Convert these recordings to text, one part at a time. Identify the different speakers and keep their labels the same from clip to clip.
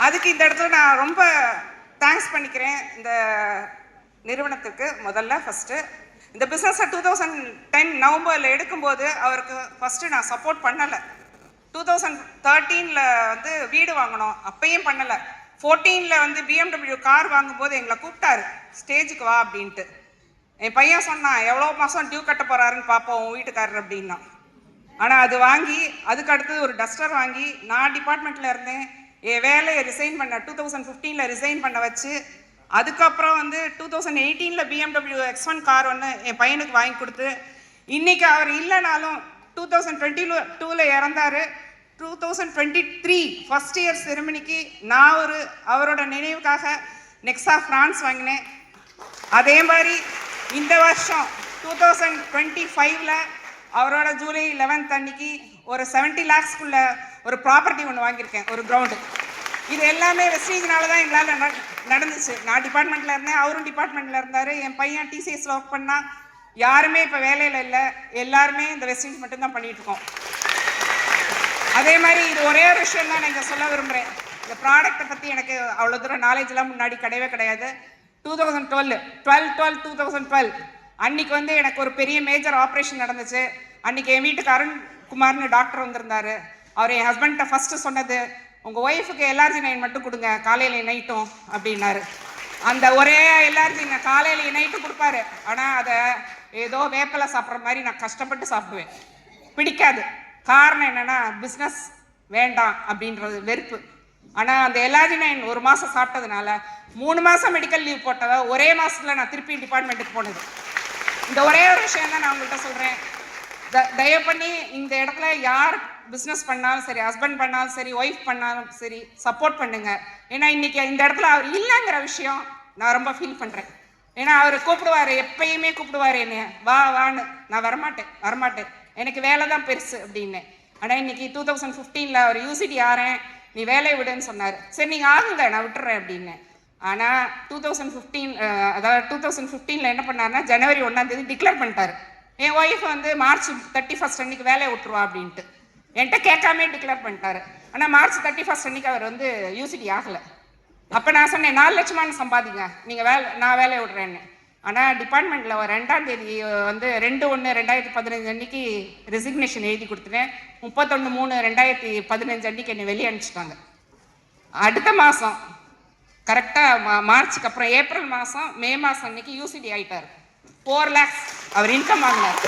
Speaker 1: அதுக்கு இந்த இடத்துல நான் ரொம்ப தேங்க்ஸ் பண்ணிக்கிறேன் இந்த நிறுவனத்துக்கு. முதல்ல ஃபஸ்ட்டு இந்த பிஸ்னஸை 2010 நவம்பரில் எடுக்கும்போது அவருக்கு ஃபஸ்ட்டு நான் சப்போர்ட் பண்ணலை. 2013 வந்து வீடு வாங்கினோம், அப்பையும் பண்ணலை. 14 BMW கார் வாங்கும்போது எங்களை கூப்பிட்டாரு, ஸ்டேஜுக்கு வா அப்படின்ட்டு. என் பையன் சொன்னான், எவ்வளோ மாதம் டியூ கட்ட போகிறாருன்னு பார்ப்போம் உன் வீட்டுக்காரர் அப்படின்னா. ஆனால் அது வாங்கி அதுக்கு அடுத்தது ஒரு டஸ்டர் வாங்கி நான் டிபார்ட்மெண்ட்டில் இருந்தேன். என் வேலையை ரிசைன் பண்ண 2015 ரிசைன் பண்ண வச்சு, அதுக்கப்புறம் 2018 BMW X1 கார் ஒன்று என் பையனுக்கு வாங்கி கொடுத்து, இன்றைக்கி அவர் இல்லைனாலும் 2022 இறந்தார். 2023 ஃபஸ்ட் இயர் செரிமனிக்கு நான் அவரோட நினைவுக்காக நெக்ஸா ஃப்ரான்ஸ் வாங்கினேன். அதே மாதிரி இந்த வருஷம் 2025 அவரோட ஜூலை 11 அன்னைக்கு ஒரு 70 lakhsக்குள்ள ஒரு ப்ராப்பர்ட்டி ஒன்று வாங்கியிருக்கேன், ஒரு கிரவுண்டு. இது எல்லாமே வெஸ்டீஜ்னால தான் எங்களால் நடந்துச்சு. நான் டிபார்ட்மெண்ட்டில் இருந்தேன், அவரும் டிபார்ட்மெண்ட்டில் இருந்தார். என் பையன் TCSல ஒர்க் பண்ணால் யாருமே இப்போ வேலையில் இல்லை, எல்லாருமே இந்த வெஸ்டீஜ் மட்டும்தான் பண்ணிகிட்ருக்கோம். அதே மாதிரி இது ஒரே ஒரு விஷயம் தான் நான் இங்கே சொல்ல விரும்புகிறேன். இந்த ப்ராடக்டை பற்றி எனக்கு அவ்வளோ தூரம் நாலேஜ்லாம் முன்னாடி கிடையாது. 2012 அன்றைக்கி எனக்கு ஒரு பெரிய மேஜர் ஆப்ரேஷன் நடந்துச்சு. அன்றைக்கி என் வீட்டுக்கு அருண்குமார்னு டாக்டர் வந்திருந்தார். அவர் என் ஹஸ்பண்ட்டை ஃபஸ்ட்டு சொன்னது, உங்கள் ஒய்ஃபுக்கு LRG-9 மட்டும் கொடுங்க காலையில் நைட்டும் அப்படின்னாரு. அந்த ஒரே LRG காலையில் நைட்டும் கொடுப்பாரு. ஆனால் அதை ஏதோ வேப்பலை சாப்பிட்ற மாதிரி நான் கஷ்டப்பட்டு சாப்பிடுவேன், பிடிக்காது. காரணம் என்னென்னா பிஸ்னஸ் வேண்டாம் அப்படின்றது வெறுப்பு. ஆனால் அந்த LRG-9 ஒரு மாதம் சாப்பிட்டதுனால 3 மாதம் மெடிக்கல் லீவ் போட்டதை ஒரே மாதத்தில் நான் திருப்பி டிபார்ட்மெண்ட்டுக்கு போனது. இந்த ஒரே ஒரு விஷயம் தான் நான் உங்கள்கிட்ட சொல்கிறேன். தயவு பண்ணி இந்த இடத்துல யார் பிஸ்னஸ் பண்ணாலும் சரி, ஹஸ்பண்ட் பண்ணாலும் சரி, ஒய்ஃப் பண்ணாலும் சரி, சப்போர்ட் பண்ணுங்க. ஏன்னா இன்றைக்கி இந்த இடத்துல அவர் இல்லைங்கிற விஷயம் நான் ரொம்ப ஃபீல் பண்ணுறேன். ஏன்னா அவர் கூப்பிடுவார், எப்பயுமே கூப்பிடுவார் என்னை, வா வான்னு. நான் வரமாட்டேன், எனக்கு வேலை தான் பெருசு அப்படின்னு. ஆனால் இன்றைக்கி 2015 அவர் UCD ஆறேன், நீ வேலையை விடுன்னு சொன்னார். சரி நீங்கள் ஆகுங்க, நான் விட்டுறேன் அப்படின்னு. ஆனால் 2015 என்ன பண்ணாருன்னா, ஜனவரி 1 டிக்ளேர் பண்ணிட்டார். என் ஒய்ஃப் மார்ச் 31 அன்றைக்கி வேலையை விட்டுருவா அப்படின்ட்டு என்கிட்ட கேட்காமே டிக்ளேர் பண்ணிட்டாரு. ஆனால் மார்ச் 31 அன்றைக்கி அவர் UCD ஆகலை. அப்போ நான் சொன்னேன், 4 லட்சமானு சம்பாதிங்க, நீங்கள் நான் வேலையை விடுறேன்னு. ஆனால் டிபார்ட்மெண்ட்டில் 2ஆம் தேதி 2/1/2015 அன்றைக்கி ரெசிக்னேஷன் எழுதி கொடுத்துட்டேன். 31/3/2015 அன்றைக்கி என்னை வெளியே அனுப்பிச்சிட்டாங்க. அடுத்த மாதம் கரெக்டாக மார்ச்சுக்கு அப்புறம் ஏப்ரல் மாதம் மே மாதம் அன்றைக்கி UCD ஆகிட்டார். 4 lakhs அவர் இன்கம் வாங்கினார்.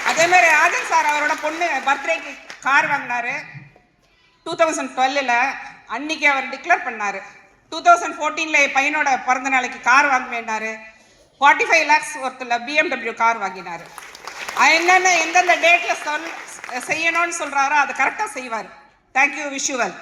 Speaker 1: அதே மாதிரி ராஜன் சார் அவரோட பொண்ணு பர்த்டேக்கு கார் வாங்கினார் 2012. அன்றைக்கி அவர் டிக்ளேர் பண்ணார். 2014 என் பையனோட பிறந்த நாளைக்கு கார் வாங்க வேண்டார். 45 lakhs ஒருத்தர் BMW கார் வாங்கினார். என்னென்ன எந்தெந்த டேட்டில் செய்யணும்னு சொல்கிறாரோ அதை கரெக்டாக செய்வார். Thank you, wish you well.